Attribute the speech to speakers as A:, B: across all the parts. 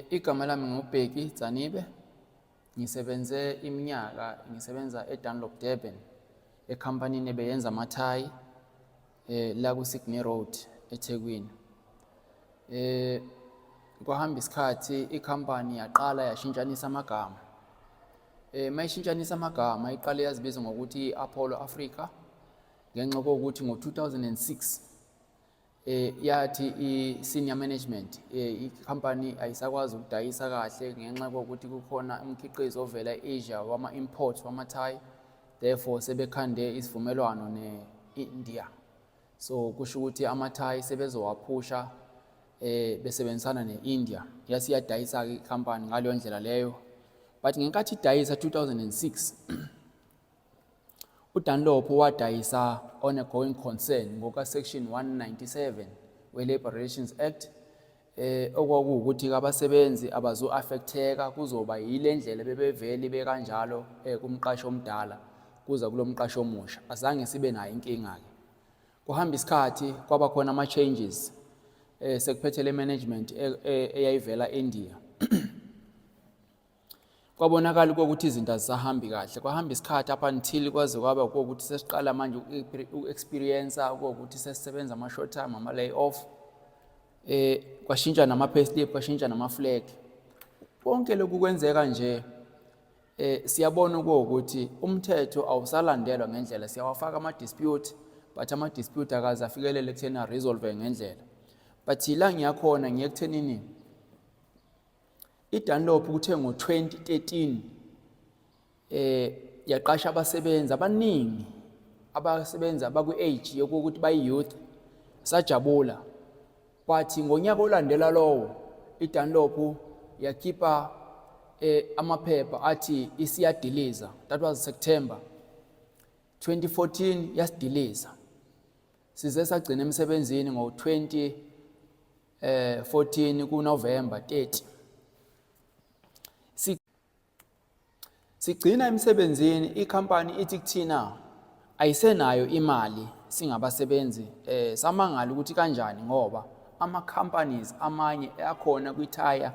A: Igama lami nguBheki Dzanibe. Ngisebenza eDunlop Durban ekhampanini ebeyenza amathayi la ku-Sydney Road eThekwini. Kwahamba isikhathi ikhampani yaqala yashintshanisa amagama. Mayishintshanisa amagama iqale yazibiza ngokuthi Apollo Africa ngenxa kokuthi ngo-2006 yathi i-senior management ikhampani ayisakwazi ukudayisa kahle ngenxa kokuthi kukhona umkhiqizo ovela e-Asia wama-imports wamathayi, therefore sebekhande isivumelwano ne-India. So kusho ukuthi amathayi sebezowaphusha besebenzisana ne-India. Yasiyadayisa-ke ikhampani ngaleyo ndlela leyo. But ngenkathi idayisa 2006 uDunlop wadayisa on a going concern ngoka section 197 we-Labour Relations Act okwakuwukuthi abasebenzi abazo-affecteka kuzoba yile ndlela bebevele bekanjalo kumqashi omdala kuza kulo mqashi omusha. Azange sibe nayo inkinga-ke. Kuhamba isikhathi kwaba khona ama-changes sekuphethe le management eyayivela India. Kwabonakala ukuthi izinto azisahambi kahle. Kwahamba isikhathi up until kwaze kwaba ukuthi sesiqala manje uku-experience ukuthi sesisebenza ama-short time, ama-lay off. Kwashintsha nama-payslip, kwashintsha nama-flag. Konke lokhu kwenzeka nje siyabona ukuthi umthetho awusalandelwa ngendlela. Siyawafaka ama-dispute, but ama-dispute akaze afikelele ekutheni resolve ngendlela. But la ngiyakhona ngiyekuthenini iDunlop kuthe ngo-2013 yaqasha abasebenzi abaningi, abasebenzi abakwi-age yokuthi bayi-youth. Sajabula. But ngonyaka olandela lowo iDunlop yakhipha amaphepha athi isiyadiliza. That was September 2014 yasidiliza. Size sagcina emsebenzini ngo-2014 kuNovember 30. Sigcina emsebenzini ikhampani ithi kuthina ayisenayo imali singabasebenzi. Samangala ukuthi kanjani ngoba ama-companies amanye akhona kwi-tire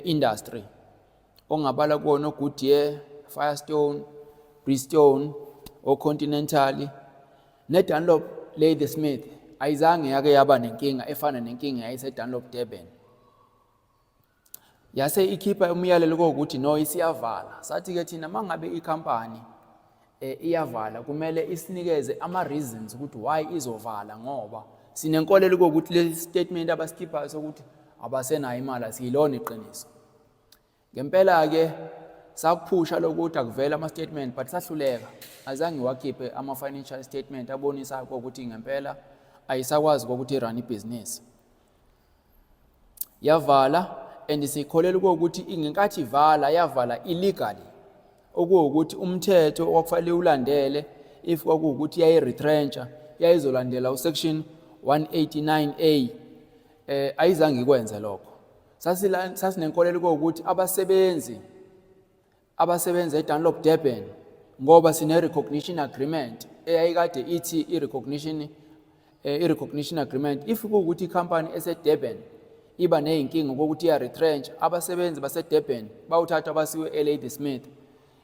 A: industry ongabala kuwona oGoodyear, Firestone, Bridgestone, oContinental neDunlop Ladysmith ayizange yake yaba nenkinga efana nenkinga yayiseDunlop Durban. Yase ikhipha umyalelo kokuthi no isiyavala. Sathi-ke thina mangabe ikhampani iyavala kumele isinikeze ama-reasons ukuthi why izovala ngoba sinenkolelo kokuthi le statement abasikhiphayo sokuthi abasenayo imali asiyilona iqiniso. Ngempela-ke sakuphusha lokuthi akuvela ama-statement but sahluleka. Azange wakhiphe ama-financial statement abonisa ukuthi ngempela ayisakwazi ukuthi irun ibhizinisi. Yavala. And sikholelwa ukuthi ngenkathi ivala yavala illegally okuwukuthi umthetho okufanele ulandele if kwakuwukuthi yayi-retrencha yayizolandela usection 189A ayizange ikwenze lokho. Sasinenkolelo ukuthi abasebenzi eDunlop Durban ngoba sine-recognition agreement eyayikade ithi i-recognition agreement if kuwukuthi ikhampani eseDurban iba neyinkinga ukuthi iya-retrench abasebenzi baseDurban bawuthatha basiwe eLadysmith.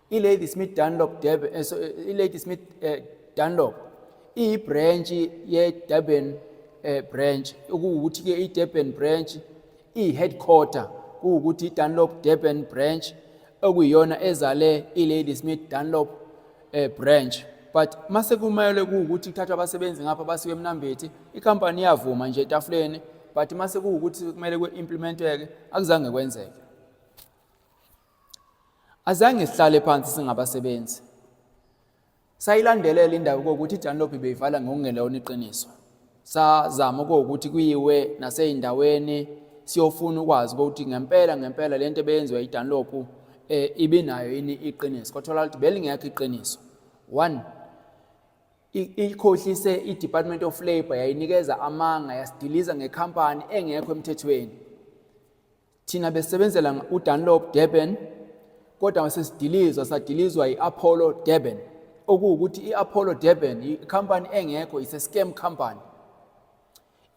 A: iLadysmith Dunlop Durban iLadysmith Dunlop iyi-branch ye-Durban branch okuwukuthi-ke i-Durban branch iyi-headquarter kuwukuthi iDunlop Durban branch okuyiyona ezale iLadysmith Dunlop branch. But mase kumele kuwukuthi kuthathwa abasebenzi ngapha basiwe eMnambithi ikhampani iyavuma nje etafuleni. But mase kuwukuthi kumele kwe-implementeke akuzange kwenzeke. Azange sihlale phansi singabasebenzi. Sayilandelela indaba kokuthi iDunlop beyivala ngokungelona iqiniso. Sazama ukuthi kuyiwe naseyindaweni siyofuna ukwazi ukuthi ngempela lento ebeyenziwa iDunlop ibinayo yini iqiniso. Kwathola ukuthi belingekho iqiniso. One, ikhohlise i-Department of Labour yayinikeza amanga yasidiliza ngekhampani engekho emthethweni. Thina besebenzela uDunlop Durban kodwa sadilizwa i-Apollo Durban okuwukuthi i-Apollo Durban ikhampani engekho ise-scam company.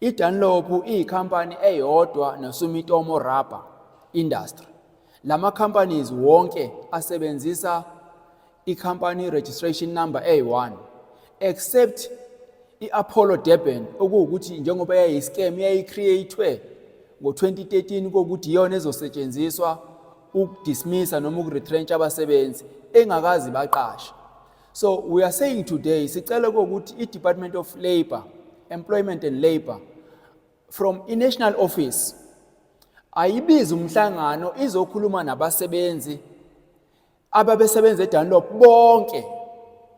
A: iDunlop iyikhampani eyodwa noSumitomo Rubber industry. Lama companies wonke asebenzisa i-company registration number A1 except i-Apollo Durban okuwukuthi njengoba yayi-scam yayi-createwe ngo-2013 kokuthi iyona ezosetshenziswa ukudismissa noma ukuretrench abasebenzi engakazi baqasha. So we are saying today sicela ukuthi i-Department of Labour, Employment and Labour from i-National Office ayibize umhlangano izokhuluma nabasebenzi ababesebenza eDunlop bonke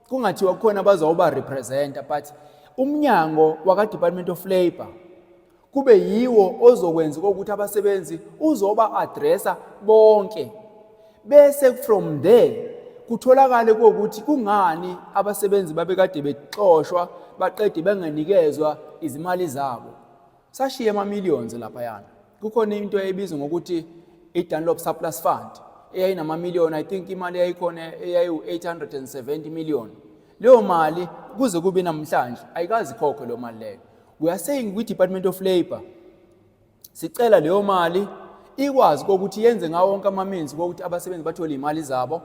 A: kungathiwa kukhona abazoba representa but umnyango waka-Department of Labour kube yiwo ozokwenza ukuthi abasebenzi uzoba addressa bonke bese from there kutholakale ukuthi kungani abasebenzi babekade bexoshwa baqede benganikezwa izimali zabo sashiya ama-millions lapha yana. Kukhona into ebizwa ngokuthi i-Dunlop Surplus Fund eyayinama-million, I think imali yayikhona eyayi-870 million. Leyo mali kuze kube namhlanje ayikazi khokho leyo mali leyo. We are saying kwi-Department of Labour sicela leyo mali ikwazi ukuthi yenze ngawo wonke ama-means ukuthi abasebenzi bathole imali zabo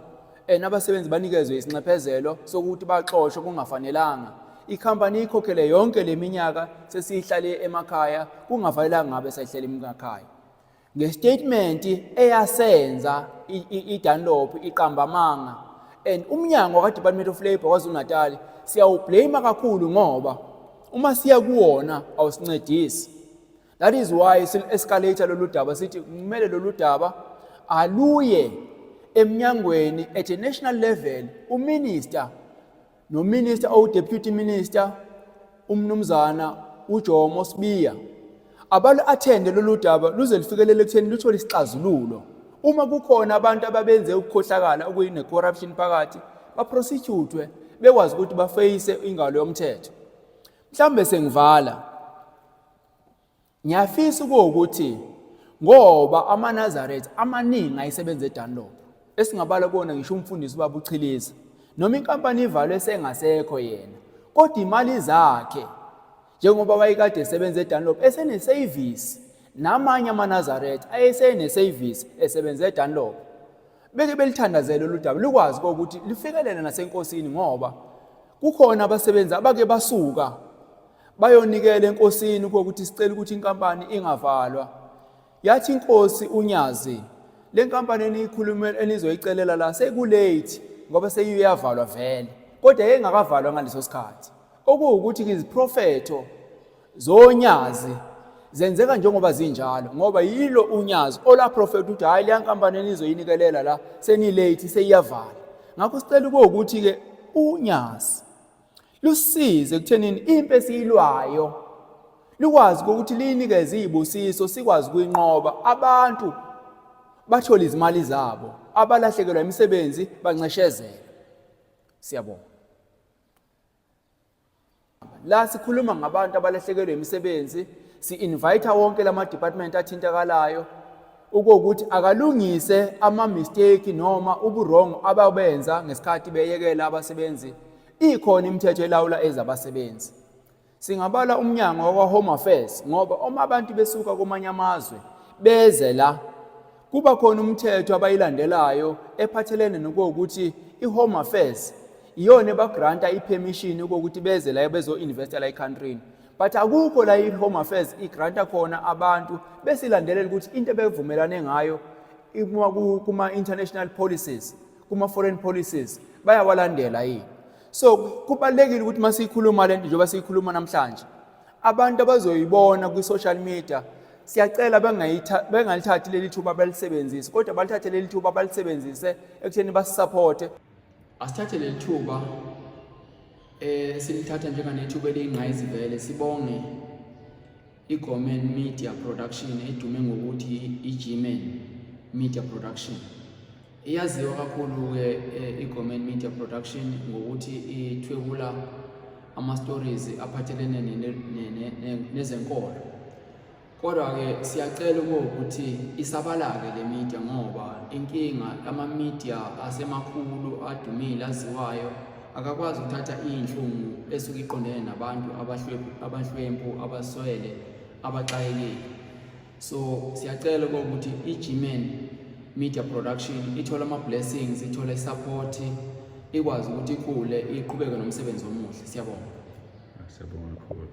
A: abasebenzi banikezwe isinxephezelo sokuthi baxoshwe kungafanelanga. Ikhampani ikhokhele yonke leminyaka sesiyihlale emakhaya kungafanelanga ngabe sayihlale emakhaya. Ngestatement eyasenza iDunlop iqamba amanga and umnyango ka-Department of Labour KwaZulu-Natal siyawublame kakhulu ngoba uma siya kuwona awusincedisi. That is why sil-escalate lolu daba sithi kumele lolu daba aluye emnyangweni at a national level uminister nominister or deputy minister umnumzana uJomo Sibiya abalu attende lolu daba luze lifikelele ekutheni luthole isixazululo. Uma kukhona abantu ababenze ukukhohlakala okuyine corruption phakathi baprosecute bekwazi ukuthi baface ingalo yomthetho. Mhlambe sengivala ngiyafisa ukuthi ngoba ama-Nazareth amaningi ayisebenza eDunlop esingabala kuona ngisho umfundisi ubaba uChiliza noma inkampani ivalwe sengasekho yena kodwa imali zakhe njengoba wayekade esebenza eDunlop eseneservice namanye ama-Nazareth ayeseneservice esebenza eDunlop beke belithandazela lolu daba likwazi ukuthi lifikelele nasenkosini ngoba kukhona abasebenzi abake basuka bayonikela enkosini ukuthi sicela ukuthi inkampani ingavalwa. Yathi inkosi uNyazi le nkampani enikhulumela enizoyicelela la sekulate ngoba seyiyavalwa vele kodwa engakavalwa ngaleso sikhathi okuwukuthi iziprofeto zonyazi zenzeka njengoba zinjalo ngoba yilo uNyazi ola prophet uthi hayi le nkampani enizoyinikelela la senilate seyiyavala. Ngakho sicela ukuthi ke uNyazi lusize ekuthenini impi esiyilwayo likwazi ukuthi liyinikeze izibusiso sikwazi kuyinqoba abantu bathole izimali zabo abalahlekelwa imisebenzi banceshezele. Siyabonga. La sikhuluma ngabantu abalahlekelwe imisebenzi si-invite wonke lama department athintakalayo ukuthi akalungise ama-mistake noma uburong ababenza ngesikhathi beyekela abasebenzi ikhona imithetho elawula ezabasebenzi. Singabala umnyango wakwa-Home Affairs ngoba uma abantu besuka kumanye amazwe beze la kuba khona umthetho abayilandelayo ephathelene nokuthi i-Home Affairs iyona ebagranta i-permission ukuthi beze la bezo-investa la ekhantrini but akukho la i-Home Affairs igranta khona abantu besilandelela ukuthi into bevumelane ngayo kuma-international policies kuma-foreign policies bayawalandela yini. So kubalekile ukuthi masikhuluma lento njengoba sikhuluma namhlanje abantu abazoyibona kwi-social media siyacela bengalithathi leli thuba balisebenzise kodwa balithathe leli thuba balisebenzise ekutheni basisupport. Asithathe leli thuba silithatha njenganethuba eliyingqayizivele sibonge iGomen Media Production edume ngokuthi iGmen Media Production. Iyaziwa kakhulu iGomen Media Production ngokuthi ithwebula ama-stories aphathelene nezenkolo. Kodwa ke siyacela ukuthi isabalake le media ngoba inkinga ama-media asemakhulu adumile aziwayo akakwazi ukuthatha inhlungu esuke iqondene nabantu abahlwempu abaswele abaxakekile. So siyacela ukuthi iGmen Media Production ithola ama-blessings, ithola i-support, ikwazi ukuthi ikhule iqhubeke nomsebenzi omuhle. Siyabonga.
B: Siyabonga kakhulu.